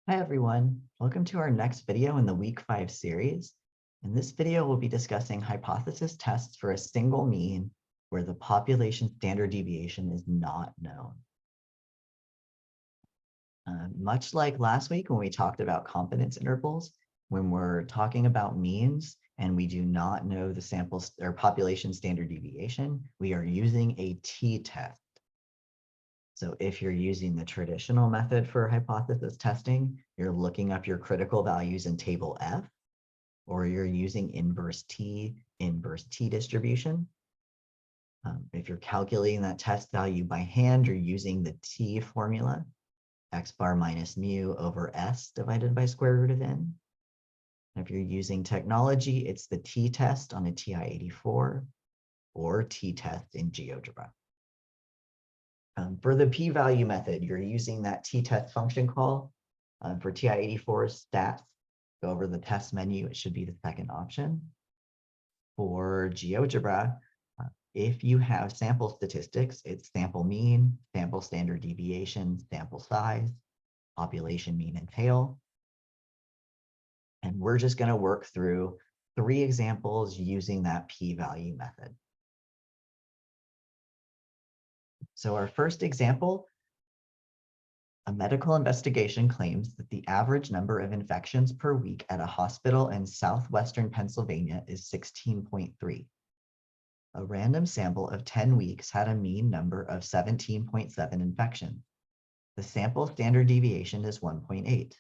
Hi everyone, welcome to our next video in the week 5 series. In this video, we'll be discussing hypothesis tests for a single mean where the population standard deviation is not known. Much like last week when we talked about confidence intervals, when we're talking about means and we do not know the sample or population standard deviation, we are using a t-test. So if you're using the traditional method for hypothesis testing, you're looking up your critical values in table F, or you're using inverse t distribution. If you're calculating that test value by hand, you're using the t formula, x bar minus mu over s divided by square root of n. And if you're using technology, it's the t-test on a TI-84 or t-test in GeoGebra. For the p-value method, you're using that t-test function call. For TI-84 stats, go over the test menu, it should be the second option. For GeoGebra, if you have sample statistics, it's sample mean, sample standard deviation, sample size, population mean and tail. And we're just going to work through 3 examples using that p-value method. So our first example, a medical investigation claims that the average number of infections per week at a hospital in southwestern Pennsylvania is 16.3. A random sample of 10 weeks had a mean number of 17.7 infections. The sample standard deviation is 1.8.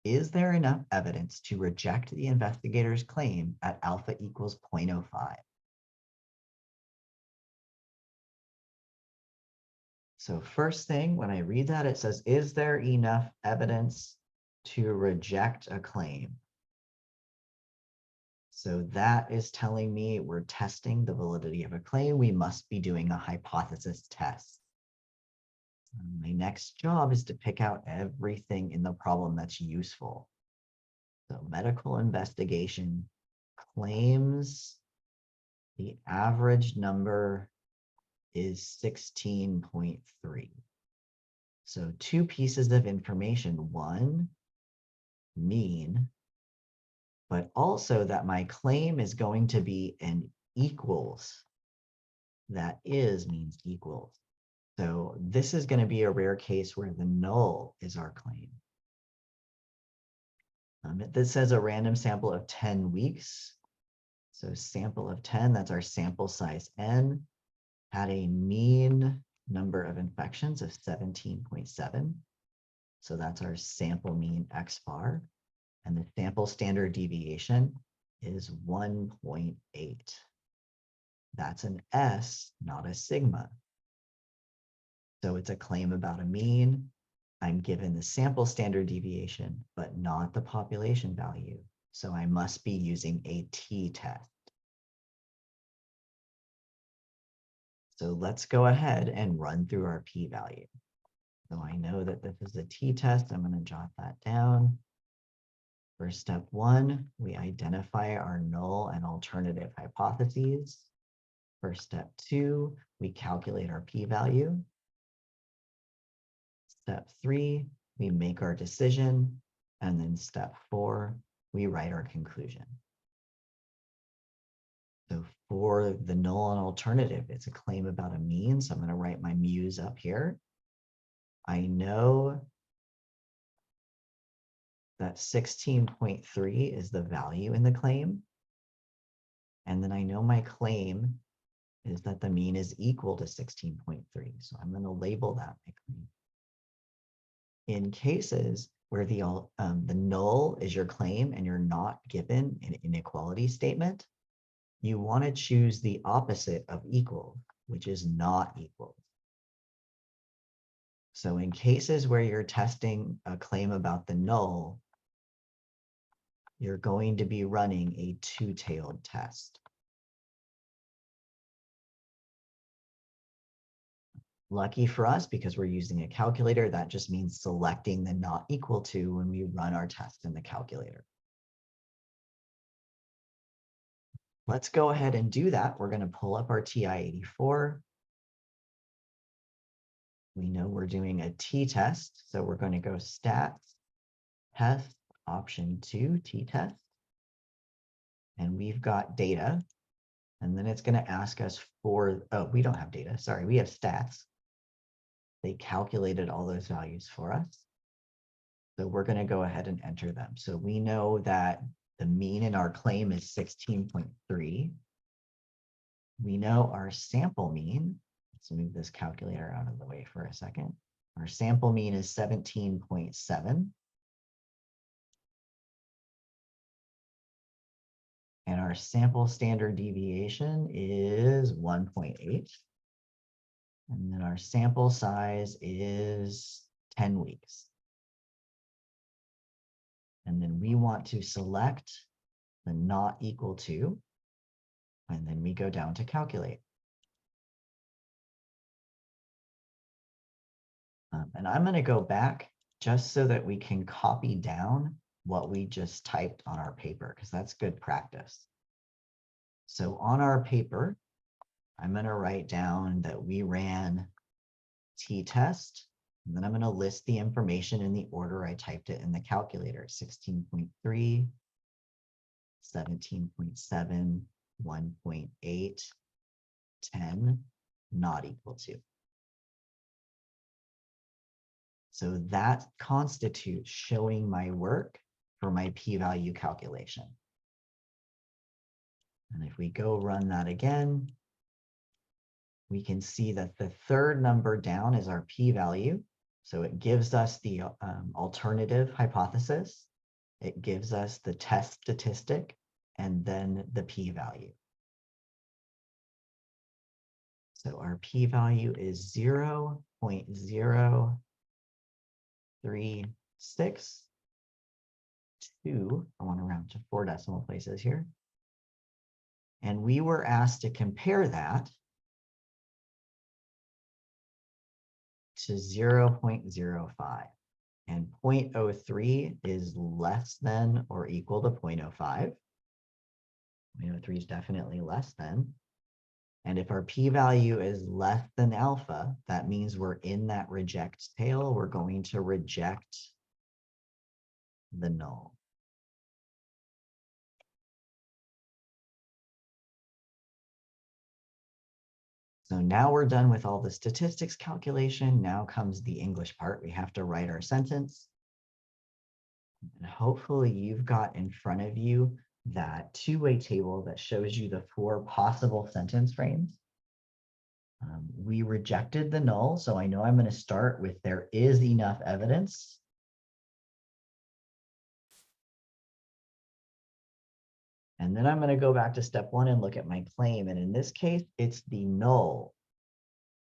Is there enough evidence to reject the investigator's claim at alpha equals 0.05? So first thing, when I read that, it says, is there enough evidence to reject a claim? So that is telling me we're testing the validity of a claim. We must be doing a hypothesis test. My next job is to pick out everything in the problem that's useful. So medical investigation claims the average number is 16.3. So 2 pieces of information. One, mean, but also that my claim is going to be an equals. That is means equals. So this is going to be a rare case where the null is our claim. This says a random sample of 10 weeks. So sample of 10, that's our sample size n, had a mean number of infections of 17.7. So that's our sample mean x bar. And the sample standard deviation is 1.8. That's an S, not a sigma. So it's a claim about a mean. I'm given the sample standard deviation, but not the population value. So I must be using a t-test. So let's go ahead and run through our p-value. So I know that this is a t-test. I'm going to jot that down. For step 1, we identify our null and alternative hypotheses. For step 2, we calculate our p-value. Step 3, we make our decision. And then step 4, we write our conclusion. So for the null and alternative, it's a claim about a mean. So I'm going to write my mu's up here. I know that 16.3 is the value in the claim. And then I know my claim is that the mean is equal to 16.3. So I'm going to label that my claim. In cases where the null is your claim and you're not given an inequality statement, you want to choose the opposite of equal, which is not equal. So in cases where you're testing a claim about the null, you're going to be running a two-tailed test. Lucky for us, because we're using a calculator, that just means selecting the not equal to when we run our test in the calculator. Let's go ahead and do that. We're going to pull up our TI-84. We know we're doing a t-test, so we're going to go stats, test, option 2, t-test. And we've got data. And then it's going to ask us for, oh, we don't have data. Sorry, we have stats. They calculated all those values for us. So we're going to go ahead and enter them. So we know that the mean in our claim is 16.3. We know our sample mean. Let's move this calculator out of the way for a second. Our sample mean is 17.7. And our sample standard deviation is 1.8. And then our sample size is 10 weeks. And then we want to select the not equal to, and then we go down to calculate. And I'm going to go back just so that we can copy down what we just typed on our paper, because that's good practice. So on our paper, I'm going to write down that we ran t-test, and then I'm going to list the information in the order I typed it in the calculator: 16.3, 17.7, 1.8, 10, not equal to. So that constitutes showing my work for my p-value calculation. And if we go run that again, we can see that the third number down is our p-value. So it gives us the alternative hypothesis. It gives us the test statistic, and then the p-value. So our p-value is 0.0362. I want to round to 4 decimal places here. And we were asked to compare that to 0.05. And 0.03 is less than or equal to 0.05. 0.03 is definitely less than. And if our p-value is less than alpha, that means we're in that reject tail. We're going to reject the null. So now we're done with all the statistics calculation. Now comes the English part. We have to write our sentence. And hopefully you've got in front of you that two-way table that shows you the 4 possible sentence frames. We rejected the null, so I know I'm going to start with there is enough evidence. And then I'm going to go back to step 1 and look at my claim. And in this case, it's the null.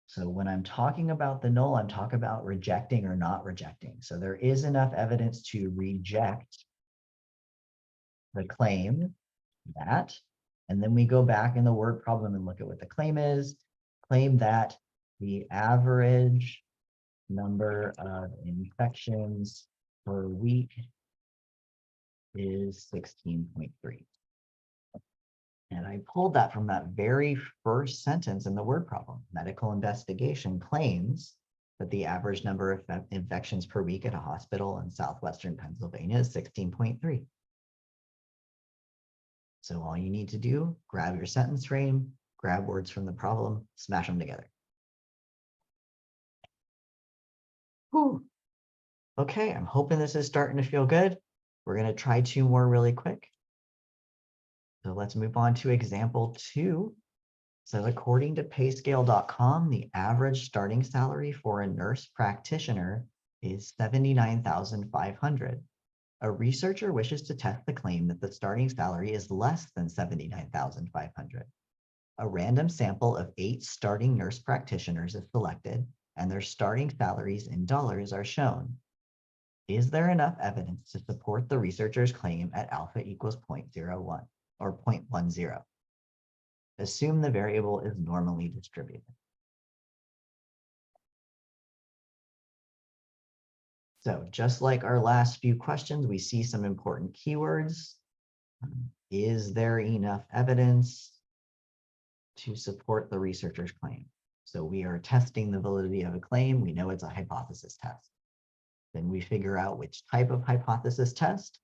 So when I'm talking about the null, I'm talking about rejecting or not rejecting. So there is enough evidence to reject the claim, that. And then we go back in the word problem and look at what the claim is. Claim that the average number of infections per week is 16.3. And I pulled that from that very first sentence in the word problem. Medical investigation claims that the average number of infections per week at a hospital in southwestern Pennsylvania is 16.3. So all you need to do, grab your sentence frame, grab words from the problem, smash them together. Whew. Okay, I'm hoping this is starting to feel good. We're going to try 2 more really quick. So let's move on to example 2. So according to payscale.com, the average starting salary for a nurse practitioner is $79,500. A researcher wishes to test the claim that the starting salary is less than $79,500. A random sample of 8 starting nurse practitioners is selected, and their starting salaries in dollars are shown. Is there enough evidence to support the researcher's claim at alpha equals 0.01 or 0.10? Assume the variable is normally distributed. So just like our last few questions, we see some important keywords. Is there enough evidence to support the researcher's claim? So we are testing the validity of a claim. We know it's a hypothesis test. Then we figure out which type of hypothesis test.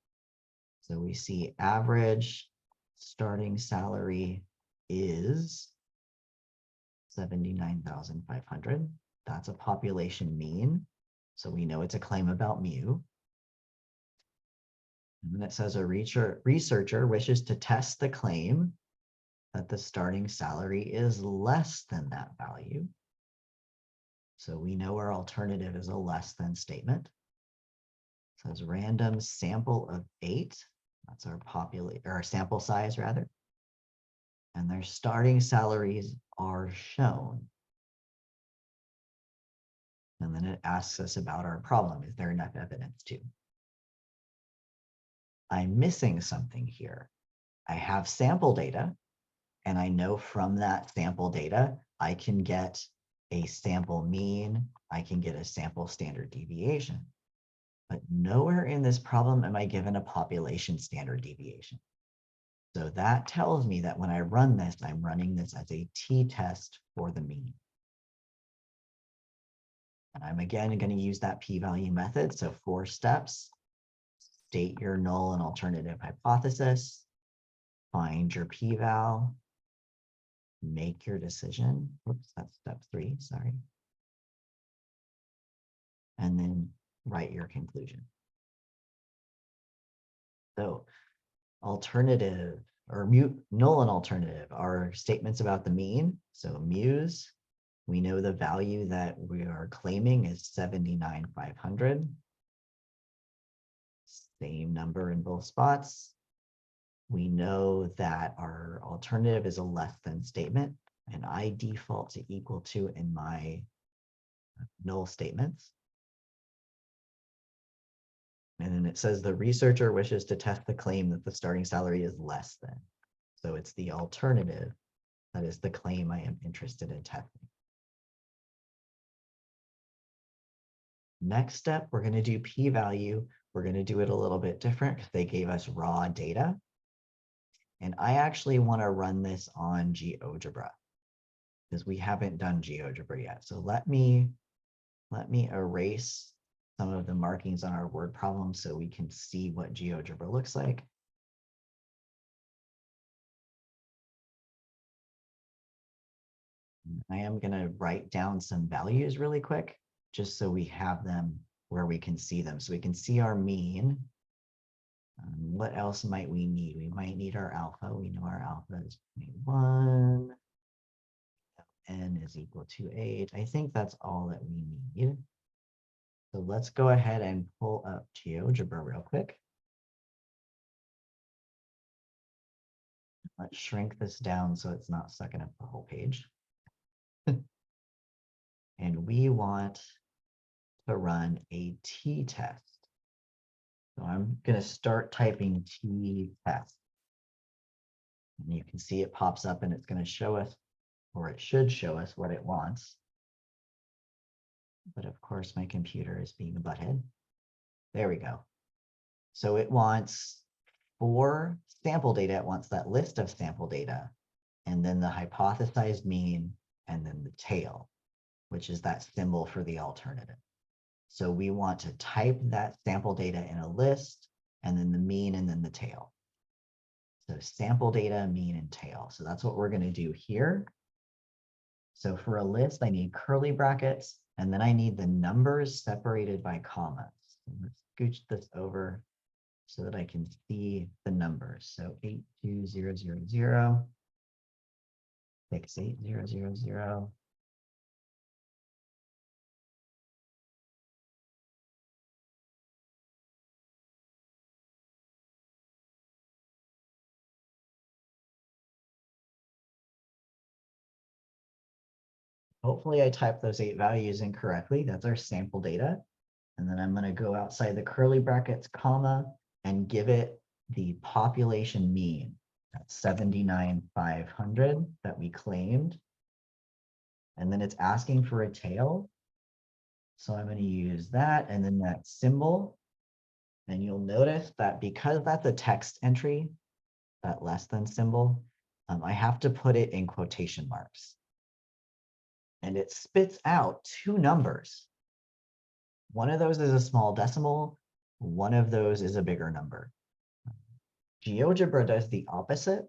So we see average starting salary is 79,500. That's a population mean. So we know it's a claim about mu. And then it says a researcher wishes to test the claim that the starting salary is less than that value. So we know our alternative is a less than statement. It says random sample of 8. That's our our sample size rather. And their starting salaries are shown. And then it asks us about our problem. Is there enough evidence to? I'm missing something here. I have sample data, and I know from that sample data, I can get a sample mean, I can get a sample standard deviation. But nowhere in this problem am I given a population standard deviation. So that tells me that when I run this, I'm running this as a t-test for the mean. And I'm again going to use that p-value method. So 4 steps: state your null and alternative hypothesis, find your p-val, make your decision. Oops, that's step 3, sorry. And then write your conclusion. So alternative or null and alternative are statements about the mean. So mu's, we know the value that we are claiming is 79,500. Same number in both spots. We know that our alternative is a less than statement, and I default to equal to in my null statements. And then it says the researcher wishes to test the claim that the starting salary is less than. So it's the alternative that is the claim I am interested in testing. Next step, we're going to do p-value. We're going to do it a little bit different because they gave us raw data. And I actually want to run this on GeoGebra because we haven't done GeoGebra yet. So let me erase some of the markings on our word problem so we can see what GeoGebra looks like. I am going to write down some values really quick, just so we have them where we can see them. So we can see our mean. What else might we need? We might need our alpha. We know our alpha is 0.1. N is equal to 8. I think that's all that we need. So let's go ahead and pull up GeoGebra real quick. Let's shrink this down so it's not sucking up the whole page. And we want to run a t-test. So I'm going to start typing t-test. And you can see it pops up and it's going to show us, or it should show us what it wants. But of course, my computer is being a butthead. There we go. So it wants 4 sample data. It wants that list of sample data, and then the hypothesized mean, and then the tail, which is that symbol for the alternative. So we want to type that sample data in a list, and then the mean, and then the tail. So sample data, mean, and tail. So that's what we're going to do here. So for a list, I need curly brackets, and then I need the numbers separated by commas. So let's scooch this over so that I can see the numbers. So 82000, 68000. Hopefully I typed those 8 values in correctly. That's our sample data. And then I'm going to go outside the curly brackets, comma, and give it the population mean. That's 79,500 that we claimed. And then it's asking for a tail. So I'm going to use that and then that symbol. And you'll notice that because that's a text entry, that less than symbol, I have to put it in quotation marks. And it spits out 2 numbers. One of those is a small decimal. One of those is a bigger number. GeoGebra does the opposite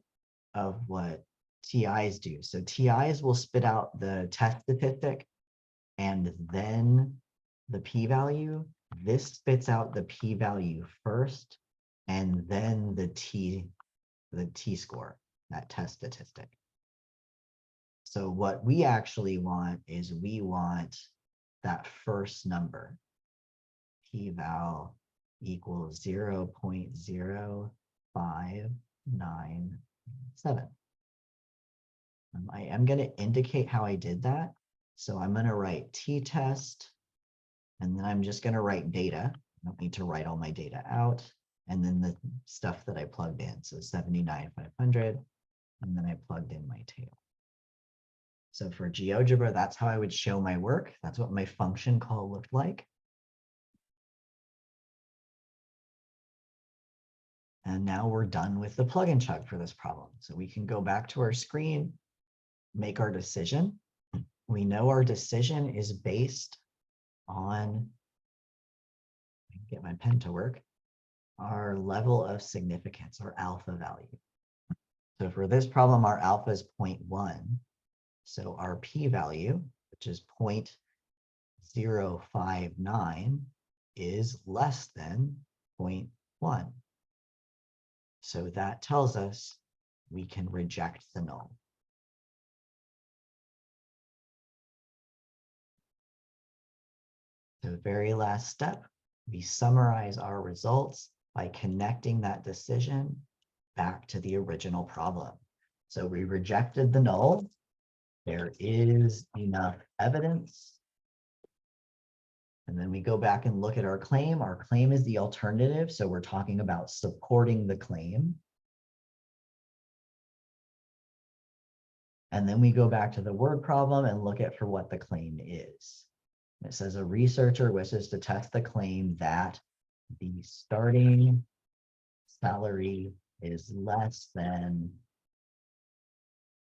of what TIs do. So TIs will spit out the test statistic and then the p-value. This spits out the p-value first and then the t-score, that test statistic. So what we actually want is we want that first number, p-val equals 0.0597. I am going to indicate how I did that. So I'm going to write t-test, and then I'm just going to write data. I don't need to write all my data out. And then the stuff that I plugged in. So 79,500, and then I plugged in my tail. So for GeoGebra, that's how I would show my work. That's what my function call looked like. And now we're done with the plug and chug for this problem. So we can go back to our screen, make our decision. We know our decision is based on, get my pen to work, our level of significance, or alpha value. So for this problem, our alpha is 0.1. So our p-value, which is 0.059, is less than 0.1. So that tells us we can reject the null. The very last step, we summarize our results by connecting that decision back to the original problem. So we rejected the null. There is enough evidence. And then we go back and look at our claim. Our claim is the alternative. So we're talking about supporting the claim. And then we go back to the word problem and look at for what the claim is. It says a researcher wishes to test the claim that the starting salary is less than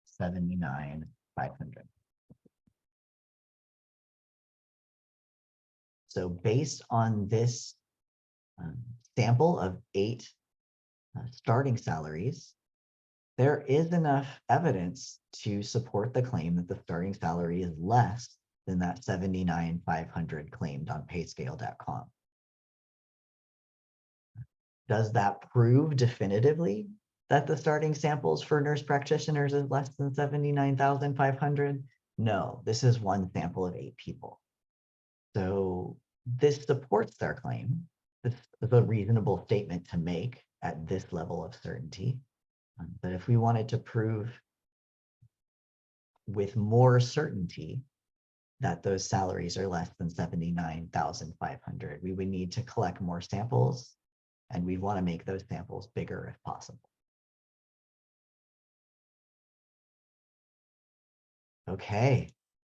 79,500. So based on this sample of 8 starting salaries, there is enough evidence to support the claim that the starting salary is less than that 79,500 claimed on payscale.com. Does that prove definitively that the starting samples for nurse practitioners is less than 79,500? No, this is one sample of 8 people. So this supports their claim. This is a reasonable statement to make at this level of certainty. But if we wanted to prove with more certainty that those salaries are less than 79,500, we would need to collect more samples, and we want to make those samples bigger if possible. Okay,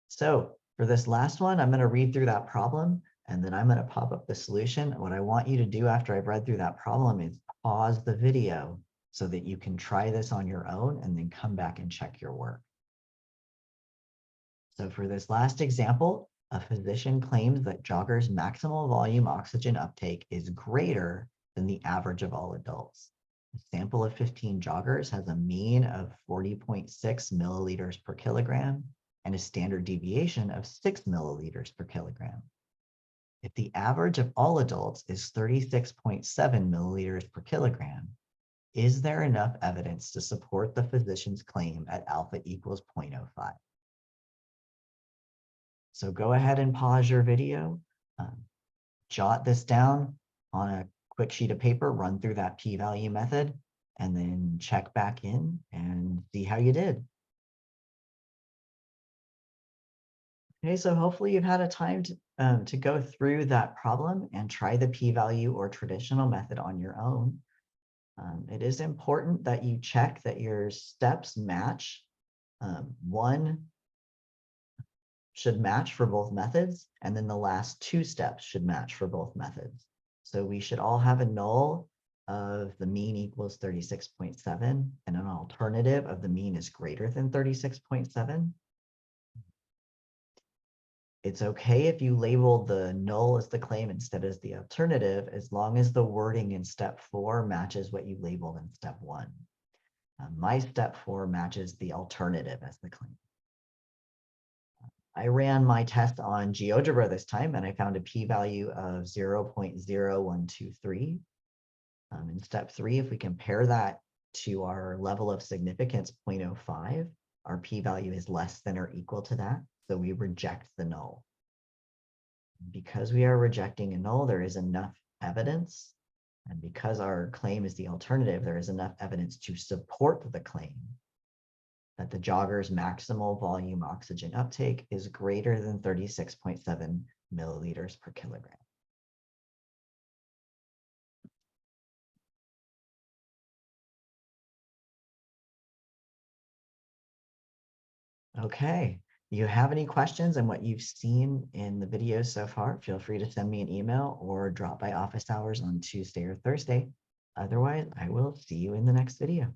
so for this last one, I'm going to read through that problem, and then I'm going to pop up the solution. What I want you to do after I've read through that problem is pause the video so that you can try this on your own and then come back and check your work. So for this last example, a physician claims that joggers' maximal volume oxygen uptake is greater than the average of all adults. A sample of 15 joggers has a mean of 40.6 milliliters per kilogram and a standard deviation of 6 milliliters per kilogram. If the average of all adults is 36.7 milliliters per kilogram, is there enough evidence to support the physician's claim at alpha equals 0.05? So go ahead and pause your video, jot this down on a quick sheet of paper, run through that p-value method, and then check back in and see how you did. Okay, so hopefully you've had a time to go through that problem and try the p-value or traditional method on your own. It is important that you check that your steps match. One should match for both methods, and then the last 2 steps should match for both methods. So we should all have a null of the mean equals 36.7 and an alternative of the mean is greater than 36.7. It's okay if you label the null as the claim instead as the alternative, as long as the wording in step 4 matches what you labeled in step 1. My step 4 matches the alternative as the claim. I ran my test on GeoGebra this time, and I found a p-value of 0.0123. In step 3, if we compare that to our level of significance 0.05, our p-value is less than or equal to that, so we reject the null. Because we are rejecting a null, there is enough evidence, and because our claim is the alternative, there is enough evidence to support the claim that the jogger's maximal volume oxygen uptake is greater than 36.7 milliliters per kilogram. Okay, if you have any questions on what you've seen in the video so far, feel free to send me an email or drop by office hours on Tuesday or Thursday. Otherwise, I will see you in the next video.